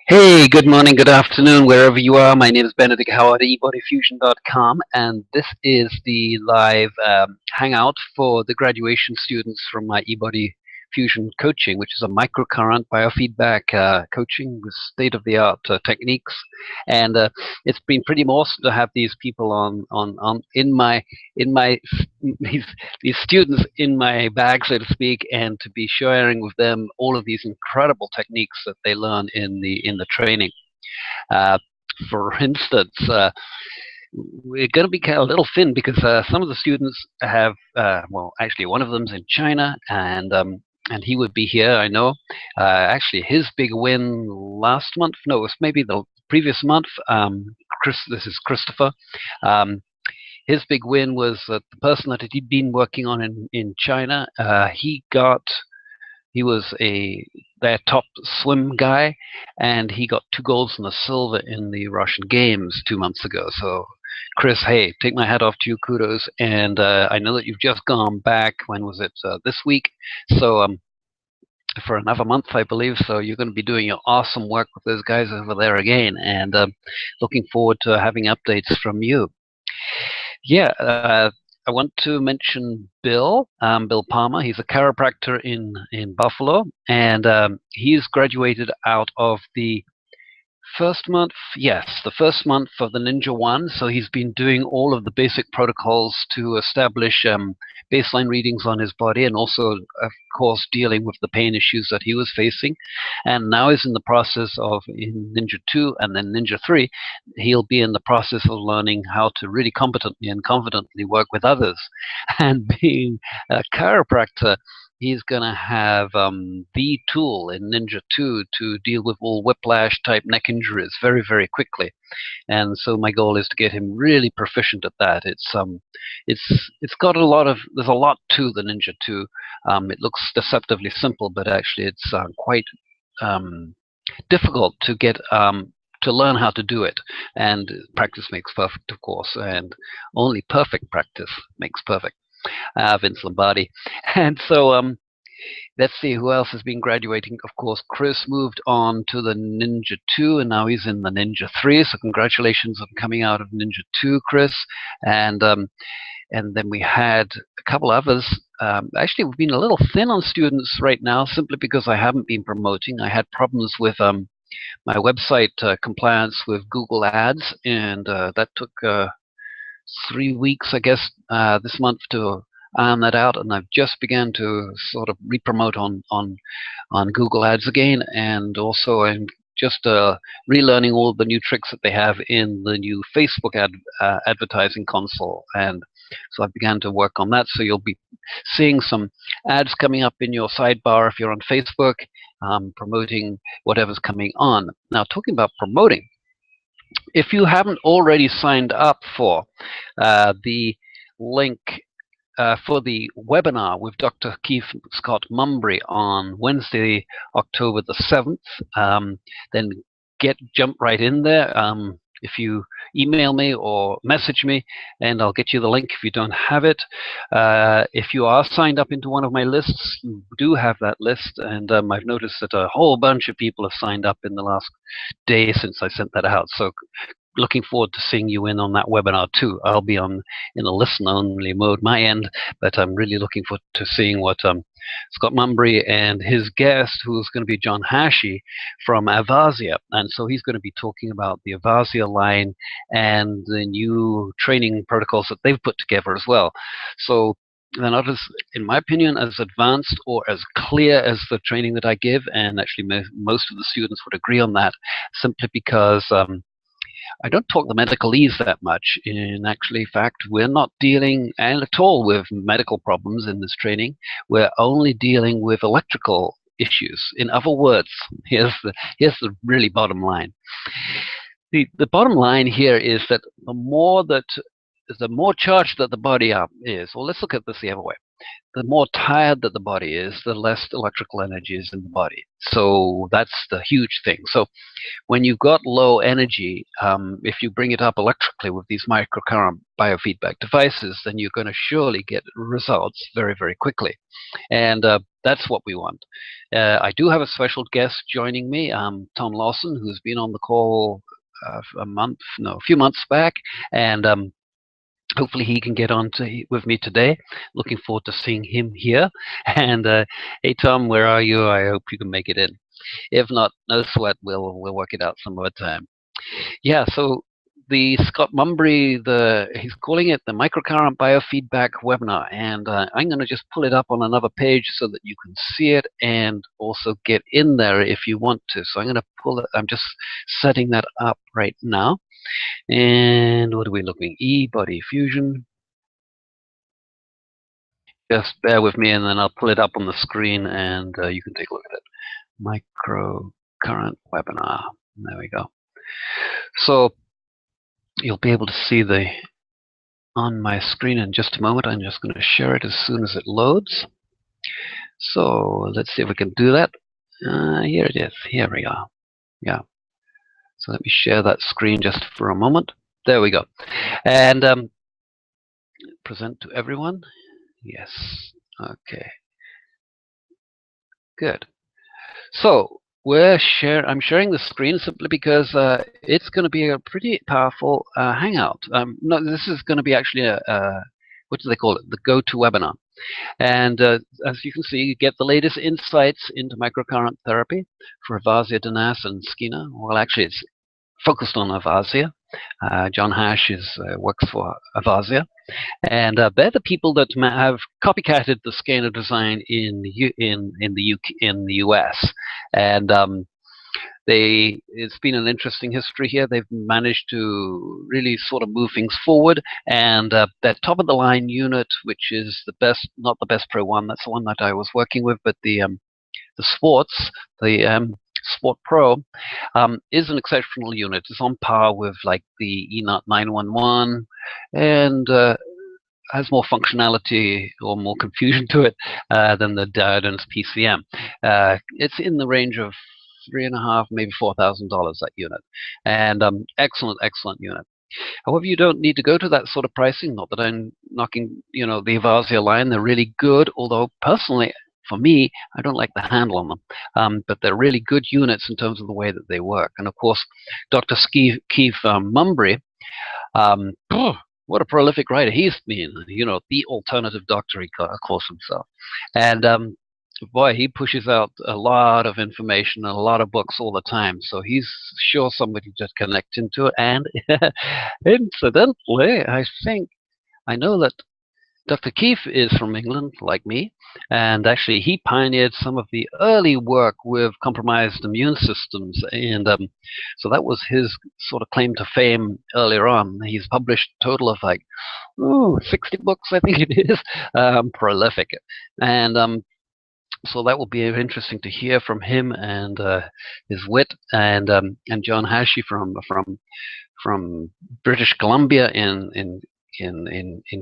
Hey, good morning, good afternoon, wherever you are. My name is Benedict Howard at eBodyFUSION.com, and this is the live hangout for the graduation students from my eBodyFUSION coaching, which is a microcurrent biofeedback coaching with state-of-the-art techniques. And it's been pretty awesome to have these people on in my these students in my bag, so to speak, and to be sharing with them all of these incredible techniques that they learn in the training. Uh, for instance, we're going to be a little thin because some of the students have, well, actually one of them's in China, and he would be here, I know. Actually, his big win last month, no, it was maybe the previous month. This is Christopher. Um, his big win was that the person that he'd been working on in China, he was their top swim guy, and he got 2 golds and a silver in the Russian Games 2 months ago. So, Chris, hey, take my hat off to you, kudos. And I know that you've just gone back. When was it? This week. So for another month, I believe. So you're going to be doing your awesome work with those guys over there again, and looking forward to having updates from you. Yeah, I want to mention Bill, Bill Palmer. He's a chiropractor in Buffalo, and he's graduated out of the first month, yes, the first month of the Ninja One. So he's been doing all of the basic protocols to establish baseline readings on his body, and also, of course, dealing with the pain issues that he was facing. And now he's in the process of, in Ninja 2 and then Ninja 3, he'll be in the process of learning how to really competently and confidently work with others. And being a chiropractor, he's going to have the tool in Ninja 2 to deal with all whiplash type neck injuries very, very quickly. And so my goal is to get him really proficient at that. It's got a lot of, there's a lot to the Ninja 2. It looks deceptively simple, but actually it's quite difficult to get to learn how to do it. And practice makes perfect, of course, and only perfect practice makes perfect. Vince Lombardi. And so let's see who else has been graduating. Of course, Chris moved on to the Ninja 2, and now he's in the Ninja 3. So congratulations on coming out of Ninja 2, Chris. And then we had a couple others. Actually, we've been a little thin on students right now, simply because I haven't been promoting. I had problems with my website compliance with Google Ads, and that took 3 weeks, I guess, this month to iron that out, and I've just began to sort of re-promote on Google Ads again, and also I'm just relearning all the new tricks that they have in the new Facebook advertising console, and so I began to work on that. So you'll be seeing some ads coming up in your sidebar if you're on Facebook, promoting whatever's coming on. Now, talking about promoting, if you haven't already signed up for the link for the webinar with Dr. Keith Scott Mumbry on Wednesday, October the 7th, then jump right in there. If you email me or message me, and I'll get you the link if you don't have it. If you are signed up into one of my lists, you do have that list, and I've noticed that a whole bunch of people have signed up in the last day since I sent that out. So looking forward to seeing you in on that webinar too. I'll be in a listen-only mode my end, but I'm really looking forward to seeing what Scott Mumbry and his guest, who's going to be John Hashi from Avasia. And so he's going to be talking about the Avasia line and the new training protocols that they've put together as well. So they're not, as, in my opinion, as advanced or as clear as the training that I give, and actually most of the students would agree on that, simply because I don't talk the medicalese that much. In actually fact, we're not dealing at all with medical problems in this training. We're only dealing with electrical issues. In other words, here's the really bottom line. The bottom line here is that the more charged that the body is, well, let's look at this the other way. The more tired that the body is, the less electrical energy is in the body. So that's the huge thing. So when you've got low energy, if you bring it up electrically with these microcurrent biofeedback devices, then you're going to surely get results very, very quickly. And That's what we want. I do have a special guest joining me, Tom Lawson, who's been on the call a few months back, and hopefully he can get on with me today. Looking forward to seeing him here. And hey, Tom, where are you? I hope you can make it in. If not, no sweat. We'll work it out some other time. Yeah. So the Scott Mumbry, he's calling it the Microcurrent Biofeedback Webinar, and I'm going to just pull it up on another page so that you can see it and also get in there if you want to. So I'm going to pull it. I'm just setting that up right now. And what are we looking? eBodyFUSION. Just bear with me, and then I'll pull it up on the screen, and you can take a look at it. Microcurrent webinar. There we go. So you'll be able to see on my screen in just a moment. I'm just going to share it as soon as it loads. So let's see if we can do that. Here it is. Here we go. Yeah. So let me share that screen just for a moment. There we go. And present to everyone. Yes. Okay. Good. So I'm sharing the screen simply because it's going to be a pretty powerful Hangout. No, this is going to be actually what do they call it? The go-to webinar. And as you can see, you get the latest insights into microcurrent therapy for Avasia, DENAS, and Skinner. Well, actually, it's focused on Avasia. John Hash works for Avasia. And they're the people that have copycatted the scanner design in the US, and it's been an interesting history here. They've managed to really sort of move things forward, and their top of the line unit, which is the best, not the Best Pro 1, that's the one that I was working with, but the Sports, the Sport Pro, is an exceptional unit. It's on par with like the eNOT 911, and has more functionality or more confusion to it than the DENAS PCM. It's in the range of $3,500, maybe $4,000 that unit, and excellent unit. However, you don't need to go to that sort of pricing. Not that I'm knocking, the Avasia line. They're really good, although personally, for me, I don't like the handle on them. But they're really good units in terms of the way that they work. And of course, Dr. Keith Mumbry, what a prolific writer he's been. The alternative doctor, he calls himself. And boy, he pushes out a lot of information and a lot of books all the time. So he's sure somebody to connect into it. And incidentally, I know that Dr. Keefe is from England, like me, and actually he pioneered some of the early work with compromised immune systems, and so that was his sort of claim to fame earlier on. He's published a total of 60 books, I think it is, prolific, and so that will be interesting to hear from him and his wit, and John Hashi from British Columbia in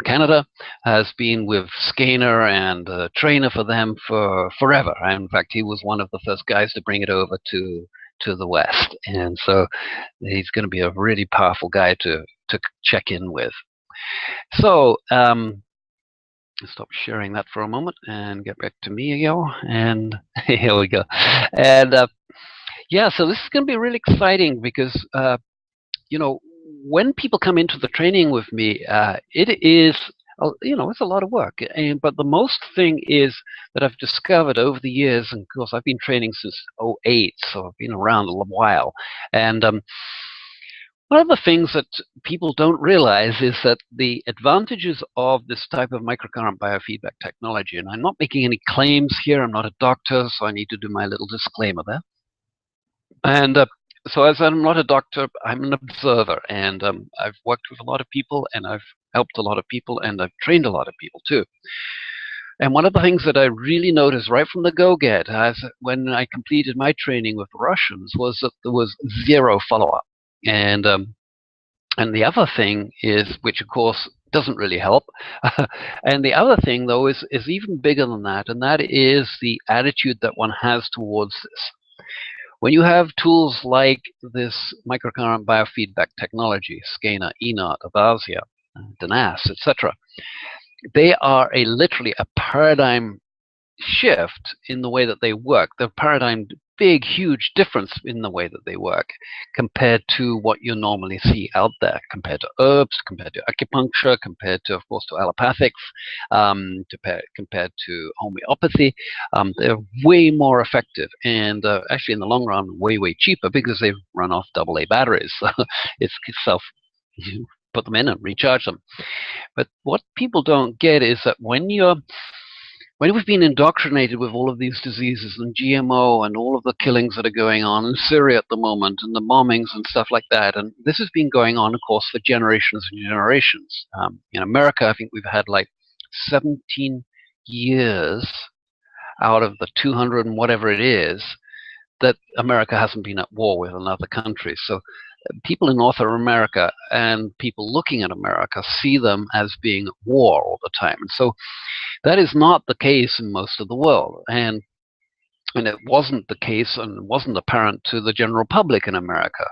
Canada, has been with Skinner and a trainer for them for forever. In fact, he was one of the first guys to bring it over to the West, and so he's going to be a really powerful guy to check in with. So stop sharing that for a moment and get back to me again, and here we go. And yeah, so this is going to be really exciting because when people come into the training with me, it is, it's a lot of work. But the most thing is that I've discovered over the years, and of course I've been training since '08, so I've been around a while. And one of the things that people don't realize is that the advantages of this type of microcurrent biofeedback technology, and I'm not making any claims here, I'm not a doctor, so I need to do my little disclaimer there. And so as I'm not a doctor, I'm an observer, and I've worked with a lot of people, and I've helped a lot of people, and I've trained a lot of people too. And one of the things that I really noticed right from the go-get, when I completed my training with the Russians, was that there was zero follow-up. And the other thing is, which of course doesn't really help, and the other thing though is even bigger than that, and that is the attitude that one has towards this. When you have tools like this microcurrent biofeedback technology, Skinner, eNOT, Avasia, DENAS, etc., they are literally a paradigm shift in the way that they work, the paradigm, big, huge difference in the way that they work compared to what you normally see out there, compared to herbs, compared to acupuncture, compared to, of course, to allopathics, compared to homeopathy. They're way more effective and actually in the long run, way, way cheaper because they run off AA batteries. So it's self, you put them in and recharge them. But what people don't get is that when we've been indoctrinated with all of these diseases and GMO and all of the killings that are going on in Syria at the moment and the bombings and stuff like that, and this has been going on, of course, for generations and generations. In America, I think we've had like 17 years out of the 200 and whatever it is that America hasn't been at war with another country. So people in North America and people looking at America see them as being at war all the time. And so that is not the case in most of the world. And it wasn't the case and wasn't apparent to the general public in America.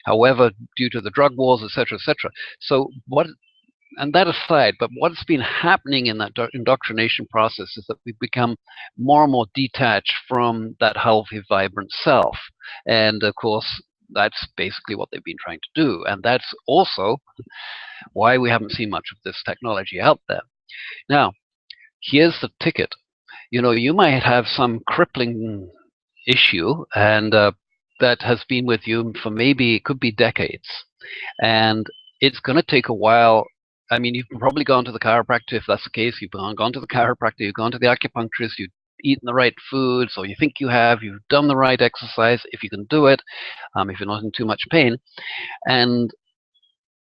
However, due to the drug wars, etc., etc. So and that aside, but what's been happening in that indoctrination process is that we've become more and more detached from that healthy, vibrant self. And of course, that's basically what they've been trying to do. And that's also why we haven't seen much of this technology out there. Now, here's the ticket. You might have some crippling issue, and that has been with you for maybe, it could be decades. And it's going to take a while. I mean, you've probably gone to the chiropractor. If that's the case, you've gone to the chiropractor, you've gone to the acupuncturist, you've eaten the right foods, or you think you have, you've done the right exercise, if you can do it, if you're not in too much pain, and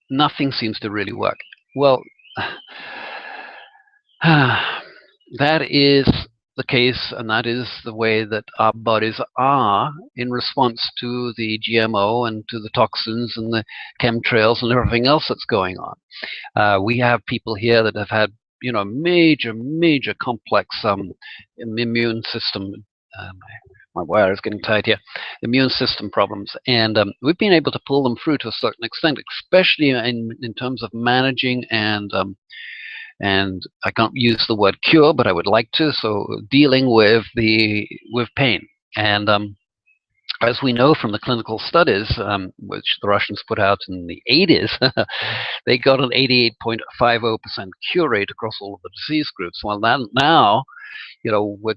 nothing seems to really work. Well, that is the case, and that is the way that our bodies are in response to the GMO and to the toxins and the chemtrails and everything else that's going on. We have people here that have had, major complex immune system. My wire is getting tight here. Immune system problems, and we've been able to pull them through to a certain extent, especially in terms of managing and I can't use the word cure, but I would like to. So dealing with pain, and as we know from the clinical studies, which the Russians put out in the 80s, they got an 88.50% cure rate across all of the disease groups. Well, now, we're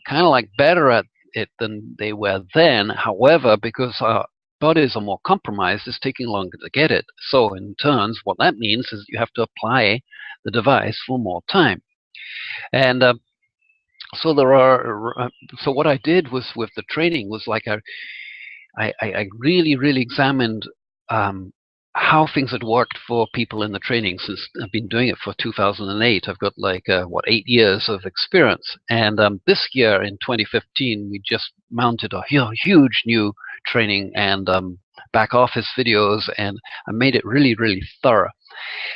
kind of like better at it than they were then. However, because our bodies are more compromised, it's taking longer to get it. So in turn, what that means is you have to apply the device for more time. And so so what I did was with the training was like I really, really examined how things had worked for people in the training, since I've been doing it for 2008. I've got like 8 years of experience, and this year in 2015 we just mounted a huge new training and back office videos, and I made it really, really thorough.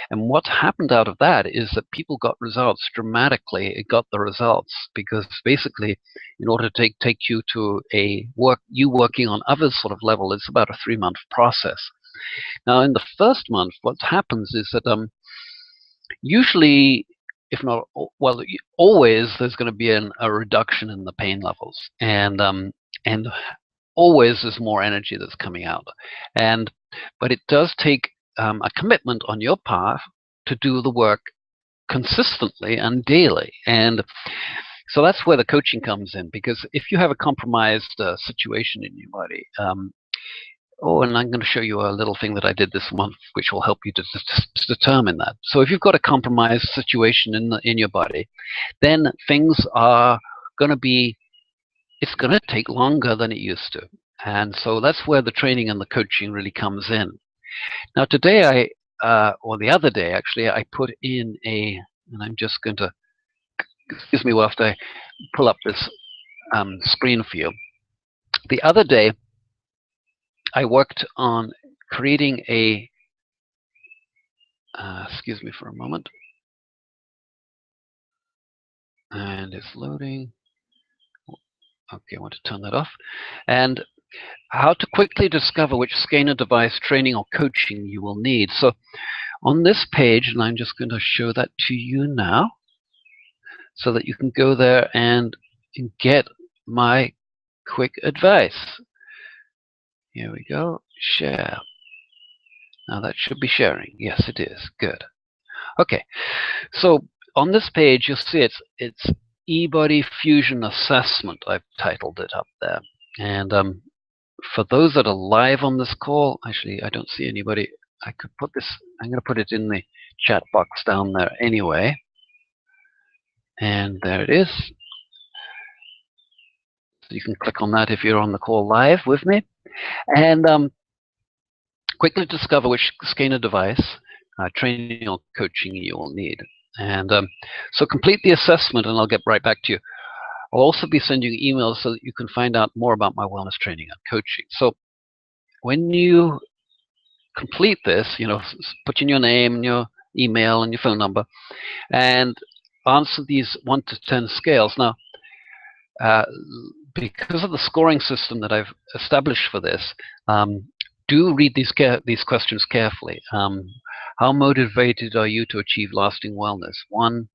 And what happened out of that is that people got results dramatically. It got the results because basically, in order to take you to working on other sort of level, it's about a 3-month process. Now, in the first month, what happens is that usually, if not, well, always there's going to be a reduction in the pain levels, and always there's more energy that's coming out, but it does take a commitment on your part to do the work consistently and daily. And so that's where the coaching comes in, because if you have a compromised situation in your body, and I'm going to show you a little thing that I did this month, which will help you to determine that. So if you've got a compromised situation in your body, then things are going to be, it's going to take longer than it used to. And so that's where the training and the coaching really comes in. Now today or the other day actually, I put in and I'm just going to, excuse me whilst I pull up this screen for you. The other day, I worked on creating excuse me for a moment, and it's loading. Okay, I want to turn that off. And how to quickly discover which scanner device training or coaching you will need. So on this page, and I'm just going to show that to you now. so that you can go there and get my quick advice. Here we go. Share. Now that should be sharing. Yes, it is. Good. Okay. So on this page, you'll see it's eBodyFUSION Assessment. I've titled it up there. And for those that are live on this call, actually, I don't see anybody. I could put this. I'm going to put it in the chat box down there anyway. And there it is. So you can click on that if you're on the call live with me. And quickly discover which scanner device, training or coaching you will need. And so complete the assessment, and I'll get right back to you. I'll also be sending you emails so that you can find out more about my wellness training and coaching. So when you complete this, put in your name, and your email, and your phone number, and answer these 1 to 10 scales. Now, because of the scoring system that I've established for this, do read these questions carefully. How motivated are you to achieve lasting wellness? 1,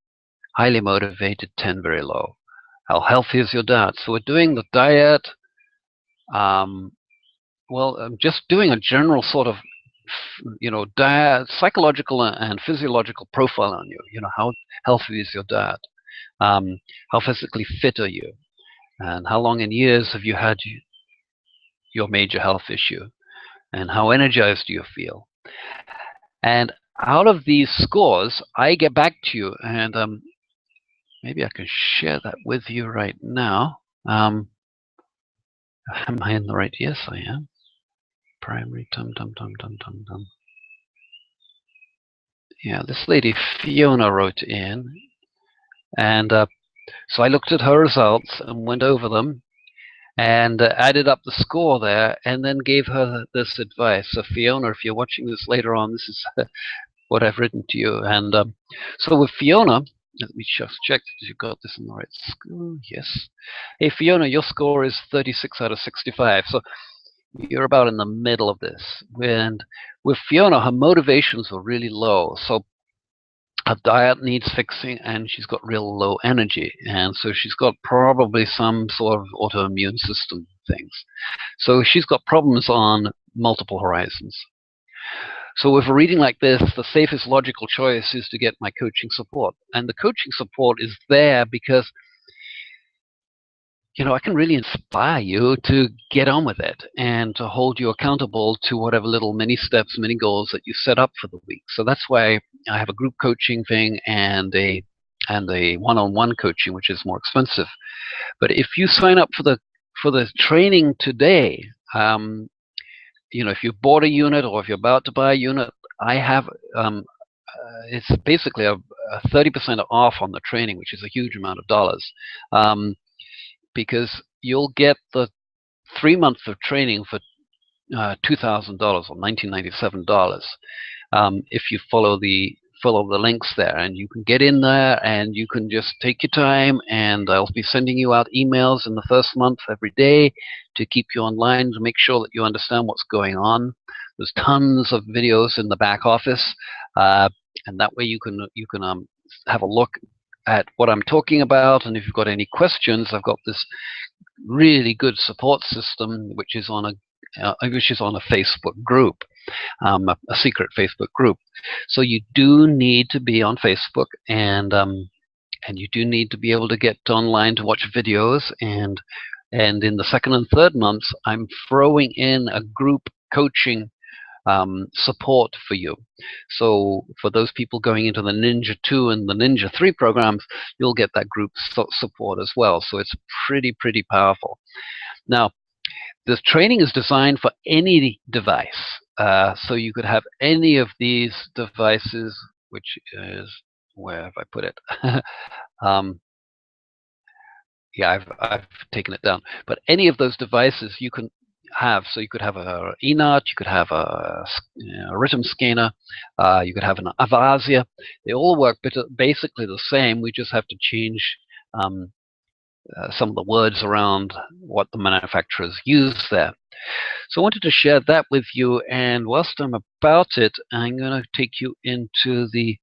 highly motivated. 10, very low. How healthy is your diet? So we're doing the diet. Well, I'm just doing a general sort of, diet, psychological and physiological profile on you. How healthy is your diet? How physically fit are you? And how long in years have you had your major health issue? And how energized do you feel? And out of these scores, I get back to you, and maybe I can share that with you right now. Am I in the right? Yes, I am. Primary tum. Yeah, this lady Fiona wrote in, and so I looked at her results and went over them, and added up the score there, and then gave her this advice. So Fiona, if you're watching this later on, this is what I've written to you. And so with Fiona, let me just check that you've got this in the right score. Yes. Hey, Fiona, your score is 36 out of 65. So you're about in the middle of this. And with Fiona, her motivations were really low. So her diet needs fixing, and she's got real low energy. And so she's got probably some sort of autoimmune system things. So she's got problems on multiple horizons. So with a reading like this, the safest logical choice is to get my coaching support. And the coaching support is there because, I can really inspire you to get on with it and to hold you accountable to whatever little mini steps, mini goals that you set up for the week. So that's why I have a group coaching thing and a one-on-one coaching, which is more expensive. But if you sign up for the training today, if you bought a unit or if you're about to buy a unit, I have it's basically a 30% off on the training, which is a huge amount of dollars, because you'll get the 3 months of training for $2,000 or $1,997 if you follow the links there, and you can get in there and you can just take your time, and I'll be sending you out emails in the first month every day to keep you online, to make sure that you understand what's going on. There's tons of videos in the back office, and that way you can have a look at what I'm talking about. And if you've got any questions, I've got this really good support system, which is on a Facebook group. A secret Facebook group. So you do need to be on Facebook, and you do need to be able to get online to watch videos. And in the second and third months, I'm throwing in a group coaching support for you. So for those people going into the Ninja 2 and the Ninja 3 programs, you'll get that group support as well. So it's pretty powerful. Now, this training is designed for any device. So you could have any of these devices, which is, where have I put it? Yeah, I've taken it down. But any of those devices you can have. So you could have a eNut, you could have a rhythm scanner, you could have an Avasia. They all work basically the same. We just have to change some of the words around what the manufacturers use there. So I wanted to share that with you, and whilst I'm about it, I'm going to take you into the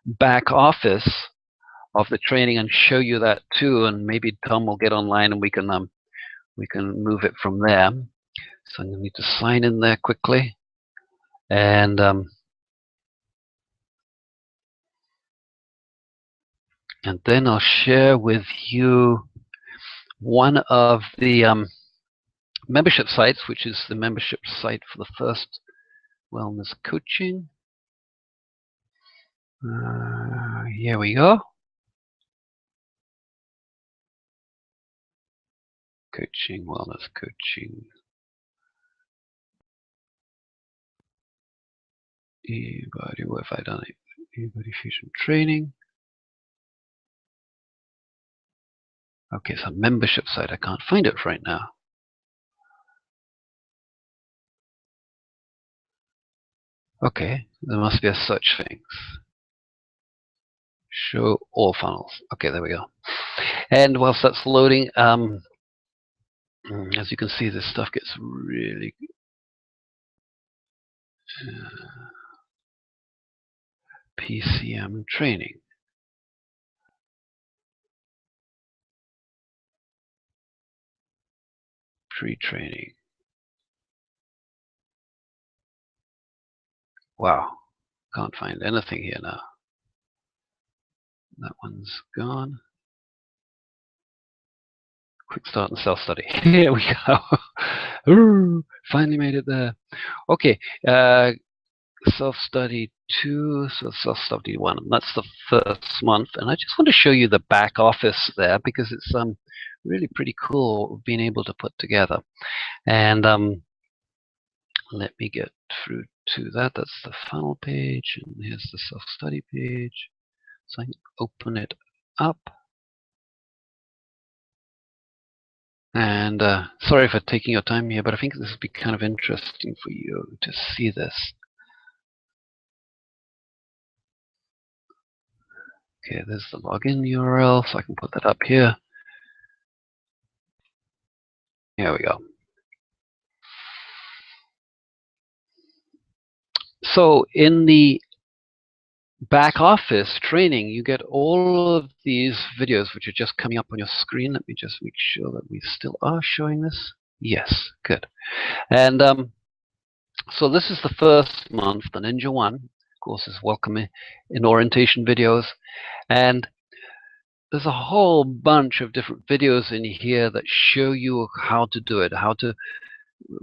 back office of the training and show you that too. And maybe Tom will get online and we can move it from there. So I'm going to need to sign in there quickly, and then I'll share with you one of the membership sites, which is the membership site for the first wellness coaching. Here we go. Coaching, wellness coaching. eBody, what have I done? eBodyFUSION training. Okay, so membership site. I can't find it right now. Okay, there must be a search thing. Show all funnels. Okay, there we go. And whilst that's loading, as you can see, this stuff gets really PCM training. Pre-training. Wow, can't find anything here now. That one's gone. Quick start and self-study. Here we go. Ooh, finally made it there. Okay, self-study 2, so self-study 1. That's the first month, and I just want to show you the back office there because it's really pretty cool being able to put together. And let me get through to that. That's the funnel page, and here's the self-study page. So I can open it up. And sorry for taking your time here, but I think this would be kind of interesting for you to see this. Okay, there's the login URL, so I can put that up here. Here we go. So in the back office training, you get all of these videos which are just coming up on your screen. Let me just make sure that we still are showing this. Yes, good. And so this is the first month, the Ninja One, of course, is welcome in orientation videos. And there's a whole bunch of different videos in here that show you how to do it,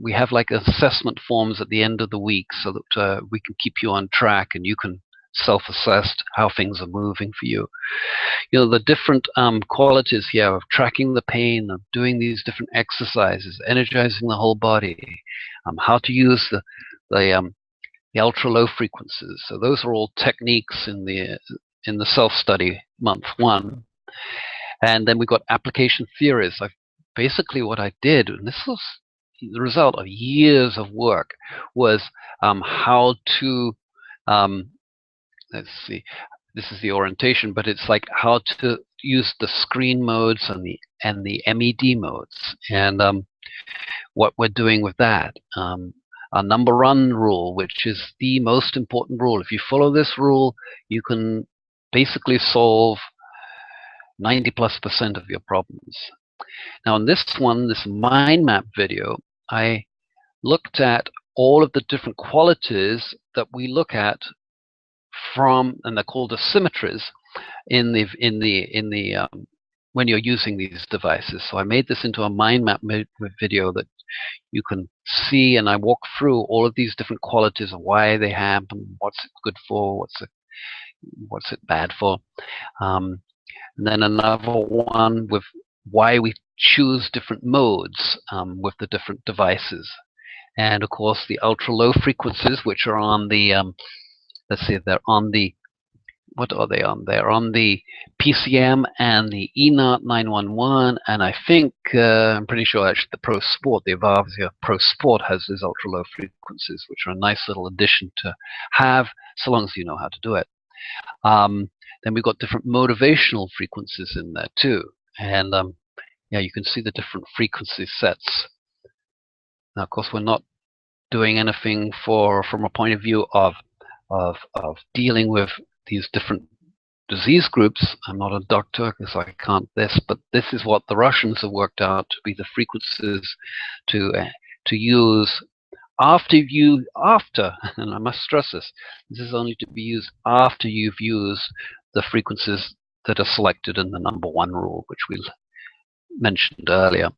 we have like assessment forms at the end of the week so that we can keep you on track and you can self-assess how things are moving for you. You know, the different qualities here of tracking the pain, of doing these different exercises, energizing the whole body, how to use the ultra low frequencies. So those are all techniques in the self-study month 1. And then we've got application theories. Basically what I did, and this was the result of years of work, was how to let's see, this is the orientation, but it's like how to use the screen modes and the MED modes, and what we're doing with that. Our number one rule, which is the most important rule. If you follow this rule, you can basically solve 90+% of your problems. Now in this one, this mind map video, I looked at all of the different qualities that we look at from, and they're called asymmetries in the when you're using these devices. So I made this into a mind map video that you can see, and I walk through all of these different qualities of why they happen, what's it good for, what's it bad for. And then another one with why we choose different modes with the different devices. And of course the ultra low frequencies, which are on the let's see, they're on the, what are they on? They're on the PCM and the eNOT 911, and I think I'm pretty sure actually the Pro Sport, the Evasia Pro Sport, has these ultra low frequencies, which are a nice little addition to have, so long as you know how to do it. Then we've got different motivational frequencies in there too, and yeah, you can see the different frequency sets. Now, of course, we're not doing anything from a point of view of dealing with these different disease groups. I'm not a doctor because I can't this, but this is what the Russians have worked out to be the frequencies to use after, and I must stress this, this is only to be used after you've used the frequencies that are selected in the #1 rule, which we mentioned earlier.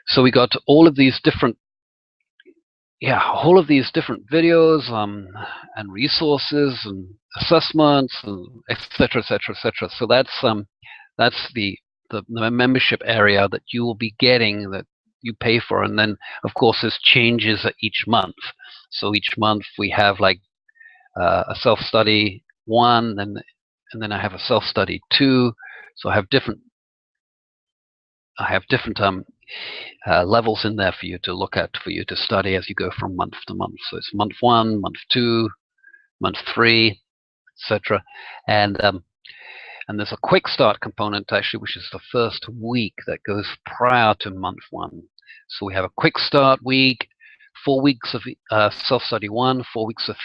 So we got all of these different videos and resources and assessments and etc. etc. etc. So that's the membership area that you will be getting, that you pay for, and then of course there's changes each month. So each month we have like a self-study 1, and then I have a self-study 2. So I have different levels in there for you to look at, for you to study as you go from month to month. So it's month 1, month 2, month 3, etc. And there's a quick start component actually, which is the first week that goes prior to month 1. So we have a quick start week, 4 weeks of self-study 1, 4 weeks of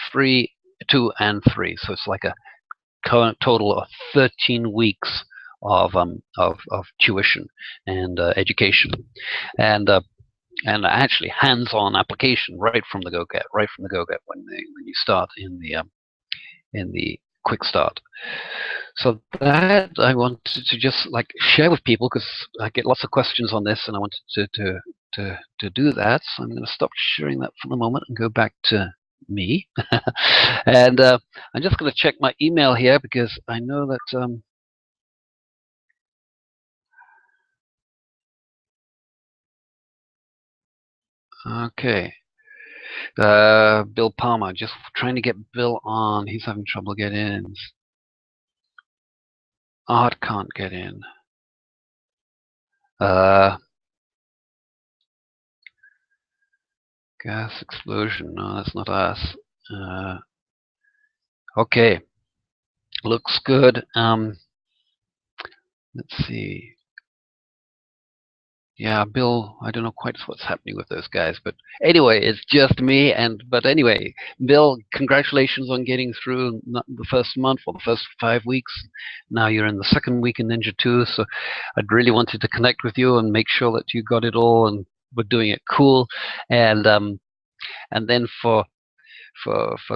2 and 3. So it's like a total of 13 weeks of tuition and education, and actually hands-on application right from the go-get, when you start in the quick start. So that I wanted to just like share with people, because I get lots of questions on this, and I wanted to do that. So I'm going to stop sharing that for the moment and go back to me. And I'm just going to check my email here, because I know that okay. Bill Palmer, just trying to get Bill on. He's having trouble getting in. Art can't get in. Gas explosion. No, that's not us. Okay. Looks good. Let's see. Yeah, Bill, I don't know quite what's happening with those guys, but anyway, it's just me. But anyway, Bill, congratulations on getting through the first month or the first 5 weeks. Now you're in the second week in Ninja 2, so I'd really wanted to connect with you and make sure that you got it all and were doing it cool. And then for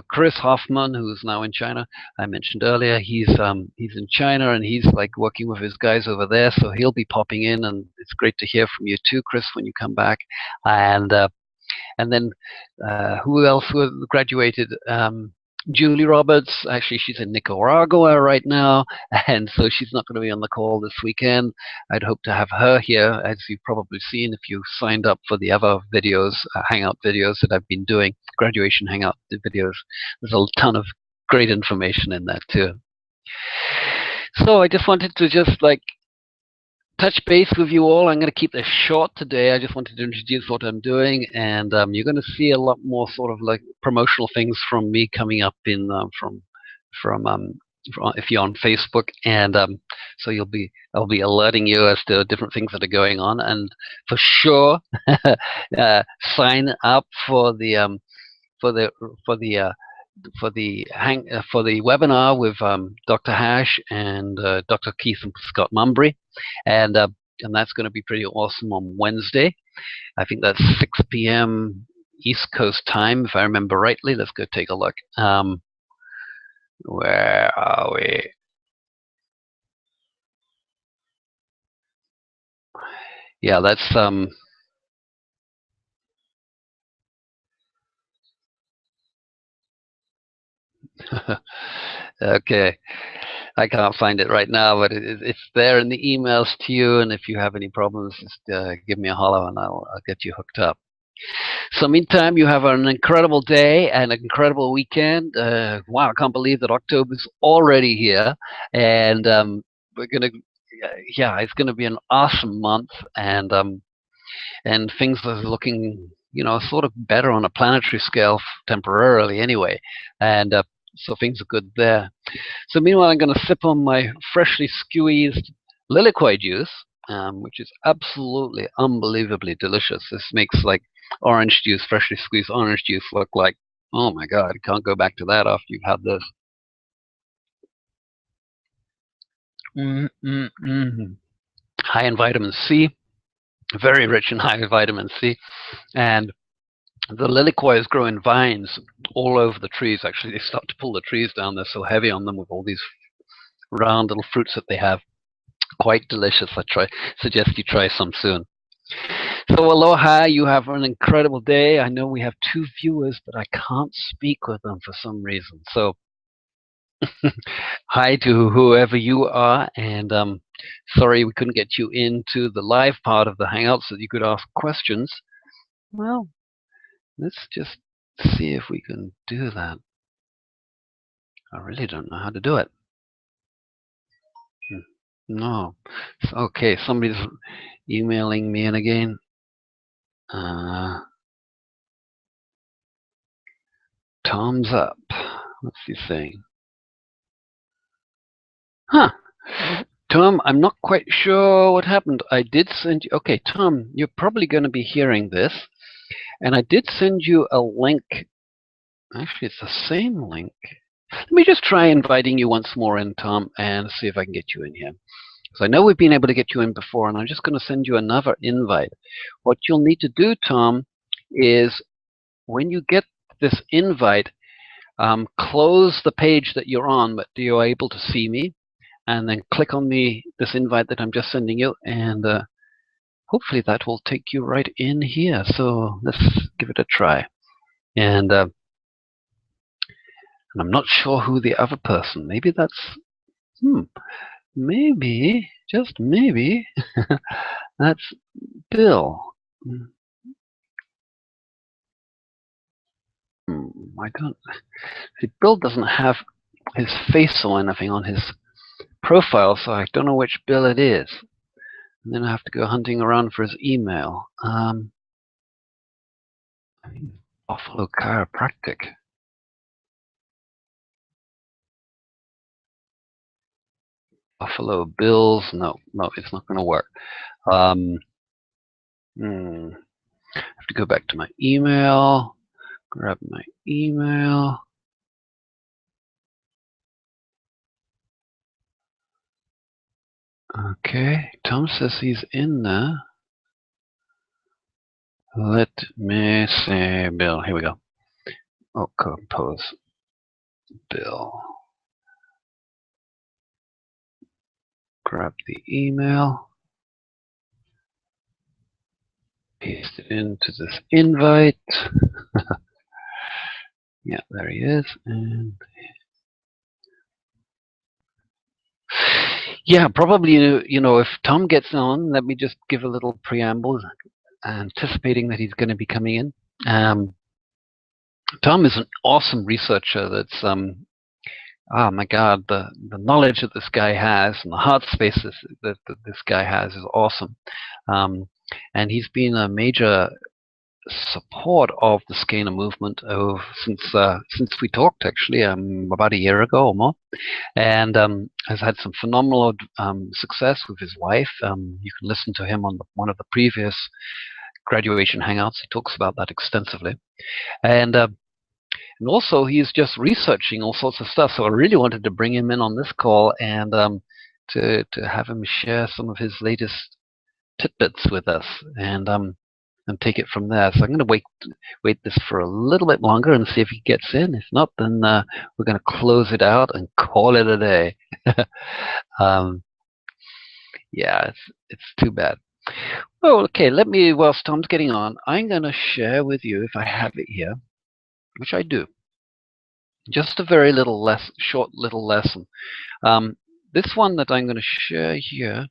Chris Hoffman, who's now in China, I mentioned earlier, he's in China, and he's like working with his guys over there, so he'll be popping in, and it's great to hear from you too, Chris, when you come back. And then who else graduated? Julie Roberts, actually she's in Nicaragua right now, and so she's not going to be on the call this weekend. I'd hope to have her here, as you've probably seen if you signed up for the other videos, Hangout videos that I've been doing, graduation Hangout videos. There's a ton of great information in there too. So I just wanted to just like touch base with you all. I'm going to keep this short today. I just wanted to introduce what I'm doing, and you're going to see a lot more sort of like promotional things from me coming up in from if you're on Facebook, and so I'll be alerting you as to different things that are going on, and for sure sign up for the webinar with Dr. Hash and Dr. Keith and Scott Mumbry, and that's going to be pretty awesome on Wednesday. I think that's 6 p.m. East Coast time, if I remember rightly. Let's go take a look. Where are we? Yeah, that's okay. I can't find it right now, but it's there in the emails to you. And if you have any problems, just give me a holler, and I'll get you hooked up. So meantime, you have an incredible day and an incredible weekend. Wow, I can't believe that October's already here. And we're going to, yeah, it's going to be an awesome month. And things are looking, sort of better on a planetary scale temporarily anyway. And so things are good there. So meanwhile, I'm going to sip on my freshly squeezed liquid juice, which is absolutely unbelievably delicious. This makes like orange juice, freshly squeezed orange juice, look like, oh my God, you can't go back to that after you've had this. High in vitamin C, very rich in high vitamin C, and the lilikoi grow in vines all over the trees. Actually, they start to pull the trees down. They're so heavy on them with all these round little fruits that they have. Quite delicious. Suggest you try some soon. So aloha, you have an incredible day. I know we have 2 viewers, but I can't speak with them for some reason. So hi to whoever you are, and sorry we couldn't get you into the live part of the Hangout so that you could ask questions. Well, let's just see if we can do that. I really don't know how to do it. No. Okay, somebody's emailing me in again. Thumbs up. What's he saying? Huh. Tom, I'm not quite sure what happened. I did send you... Okay, Tom, you're probably going to be hearing this. And I did send you a link. Actually, it's the same link. Let me just try inviting you once more in, Tom, and see if I can get you in here. So I know we've been able to get you in before, and I'm just going to send you another invite. What you'll need to do, Tom, is when you get this invite, close the page that you're on, but you're able to see me, and then click on this invite that I'm just sending you, and hopefully that will take you right in here. So let's give it a try. And I'm not sure who the other person. Maybe that's maybe, just maybe, that's Bill. I don't see. Bill doesn't have his face or anything on his profile, so I don't know which Bill it is. And then I have to go hunting around for his email. Buffalo Chiropractic. Buffalo Bills. No, it's not going to work. I have to go back to my email. Grab my email. Okay, Tom says he's in there. Let me see, Bill. Here we go. Oh, compose Bill. Grab the email. Paste it into this invite. Yeah, there he is. And yeah, probably, you know, if Tom gets on, let me just give a little preamble, anticipating that he's going to be coming in. Tom is an awesome researcher that's, oh my God, the knowledge that this guy has and the heart space that this guy has is awesome. And he's been a major support of the scalar movement since we talked, actually, about a year ago or more, and has had some phenomenal success with his wife. You can listen to him on one of the previous graduation hangouts. He talks about that extensively, and also he's just researching all sorts of stuff. So I really wanted to bring him in on this call and to have him share some of his latest tidbits with us, and take it from there. So I'm going to wait this for a little bit longer and see if he gets in. If not, then we're going to close it out and call it a day. Yeah, it's too bad. Oh, okay. Whilst Tom's getting on, I'm going to share with you, if I have it here, which I do, just a very short little lesson. This one that I'm going to share here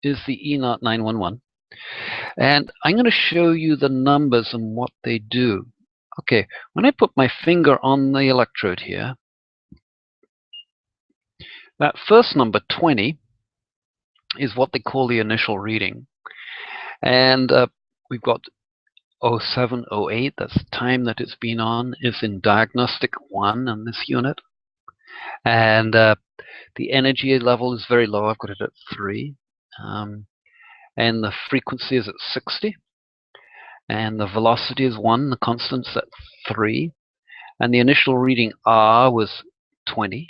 is the E0 911. And I'm going to show you the numbers and what they do. Okay, when I put my finger on the electrode here, that first number, 20, is what they call the initial reading. And we've got 07, 08, that's the time that it's been on, is in diagnostic 1 on this unit. And the energy level is very low. I've got it at 3. And the frequency is at 60. And the velocity is 1, the constant's at 3. And the initial reading R was 20.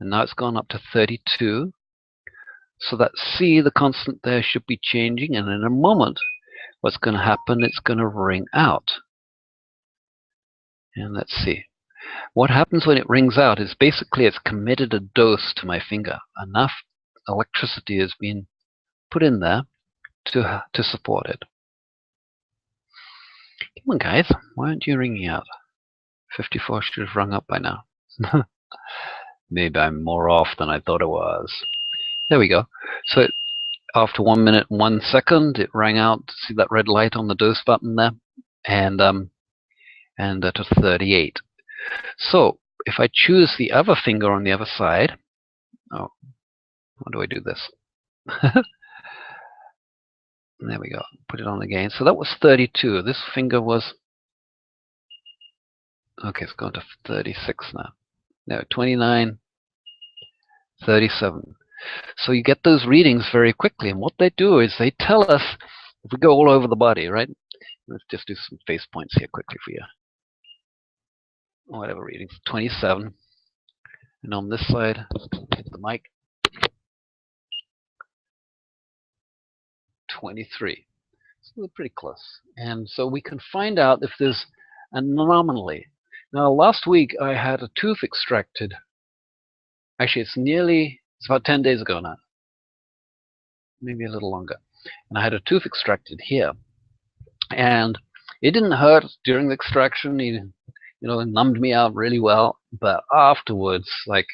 And now it's gone up to 32. So that C, the constant there, should be changing, and in a moment, what's going to happen, it's going to ring out. And let's see. What happens when it rings out is basically it's committed a dose to my finger. Enough electricity has been put in there to support it. Come on, guys. Why aren't you ringing out? 54 should have rung up by now. Maybe I'm more off than I thought it was. There we go. So after 1 minute and 1 second, it rang out. See that red light on the dose button there? And to 38. So if I choose the other finger on the other side, oh, how do I do this? There we go. Put it on again. So that was 32. This finger was, okay, it's gone to 36 now. No, 29, 37. So you get those readings very quickly. And what they do is they tell us, if we go all over the body, right? Let's just do some face points here quickly for you. Whatever readings, 27. And on this side, hit the mic, 23. So we're pretty close. And so we can find out if there's an anomaly. Now, last week I had a tooth extracted. Actually, it's about 10 days ago now. Maybe a little longer. And I had a tooth extracted here. And it didn't hurt during the extraction. It numbed me out really well. But afterwards, like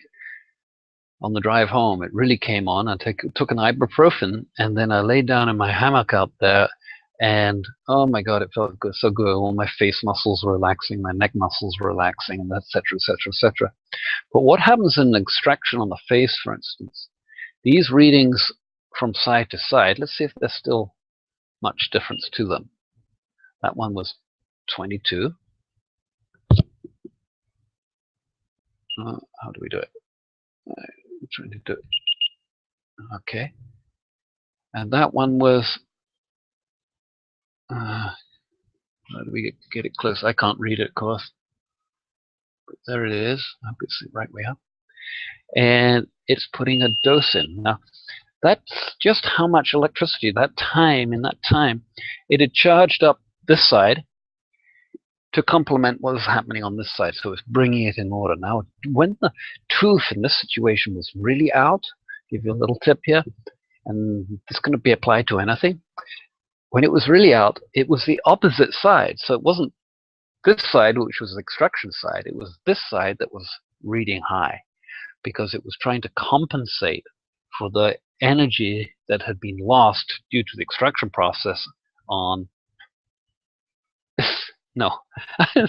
on the drive home, it really came on. I took an ibuprofen, and then I laid down in my hammock out there, and oh my God, it felt good, so good. All my face muscles were relaxing, my neck muscles were relaxing, and etc., etc., etc. But what happens in an extraction on the face, for instance, these readings from side to side, let's see if there's still much difference to them. That one was 22. How do we do it? I'm trying to do it. Okay. And that one was, how do we get it close? I can't read it, of course. But there it is. I hope it's the right way up. And it's putting a dose in. Now, that's just how much electricity, in that time, it had charged up this side to complement what was happening on this side. So it's bringing it in order. Now, when the tooth in this situation was really out, give you a little tip here, and it's going to be applied to anything. When it was really out, it was the opposite side. So it wasn't this side, which was the extraction side. It was this side that was reading high, because it was trying to compensate for the energy that had been lost due to the extraction process on no.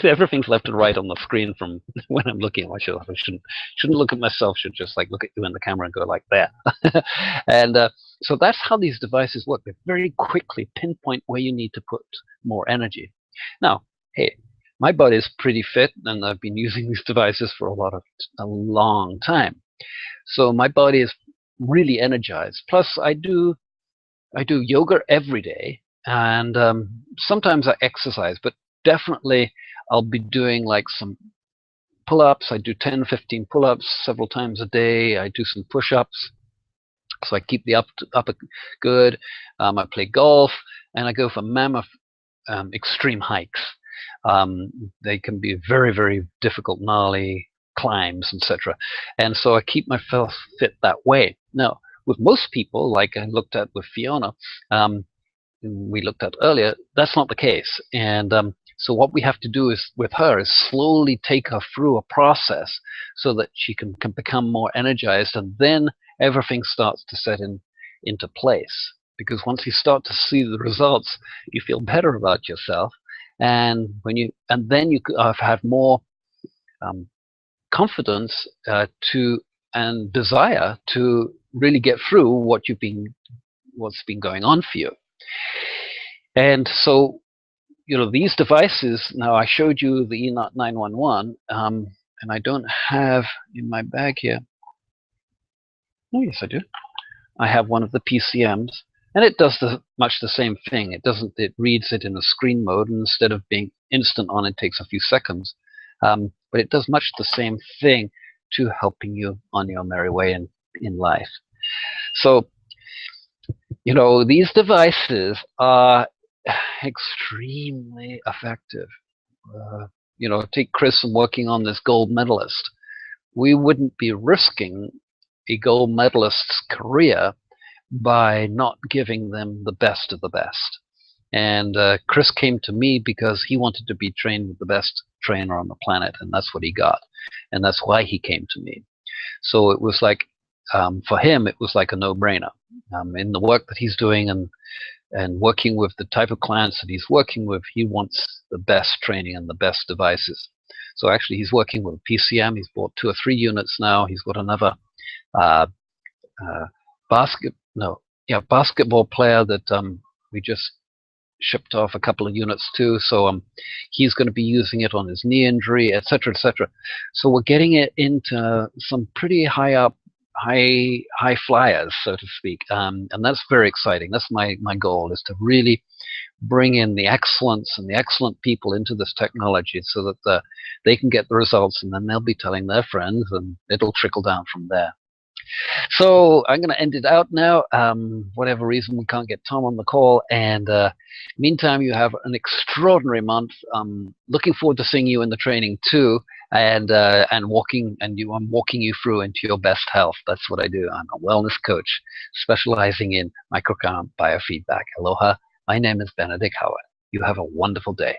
Everything's left and right on the screen from when I'm looking at myself. I shouldn't look at myself, should just like look at you in the camera and go like that. And so that's how these devices work. They very quickly pinpoint where you need to put more energy. Now, hey, my body is pretty fit, and I've been using these devices for a long time. So my body is really energized. Plus, I do yoga every day, and sometimes I exercise, but definitely I'll be doing like some pull-ups. I do 10, 15 pull-ups several times a day. I do some push-ups, so I keep the upper good. I play golf, and I go for mammoth extreme hikes. They can be very, very difficult, gnarly climbs, etc. And so I keep myself fit that way. Now, with most people, like I looked at with Fiona, we looked at earlier, that's not the case. And so what we have to do is with her is slowly take her through a process so that she can become more energized, and then everything starts to set into place. Because once you start to see the results, you feel better about yourself, and then you have more confidence and desire to really get through what's been going on for you. And so, these devices, now I showed you the E911, and I don't have in my bag here. Oh, yes, I do. I have one of the PCMs, and it does much the same thing. It reads it in a screen mode, and instead of being instant on, it takes a few seconds. But it does much the same thing to helping you on your merry way in life. So You know, these devices are extremely effective. You know, take Chris and working on this gold medalist. We wouldn't be risking a gold medalist's career by not giving them the best of the best. And Chris came to me because he wanted to be trained with the best trainer on the planet, and that's what he got. And that's why he came to me. So it was like, for him, it was like a no-brainer. In the work that he's doing and working with the type of clients that he's working with, he wants the best training and the best devices. So actually, he's working with PCM. He's bought 2 or 3 units now. He's got another uh, basketball player that we just shipped off a couple of units to. So he's going to be using it on his knee injury, etc., etc. So we're getting it into some pretty high flyers, so to speak, and that's very exciting. That's my goal, is to really bring in the excellence and the excellent people into this technology so that they can get the results, and then they'll be telling their friends, and it'll trickle down from there. So I'm going to end it out now. Whatever reason, we can't get Tom on the call. And meantime, you have an extraordinary month. Looking forward to seeing you in the training too, and I'm walking you through into your best health. That's what I do. I'm a wellness coach specializing in microcurrent biofeedback. Aloha. My name is Benedict Howard. You have a wonderful day.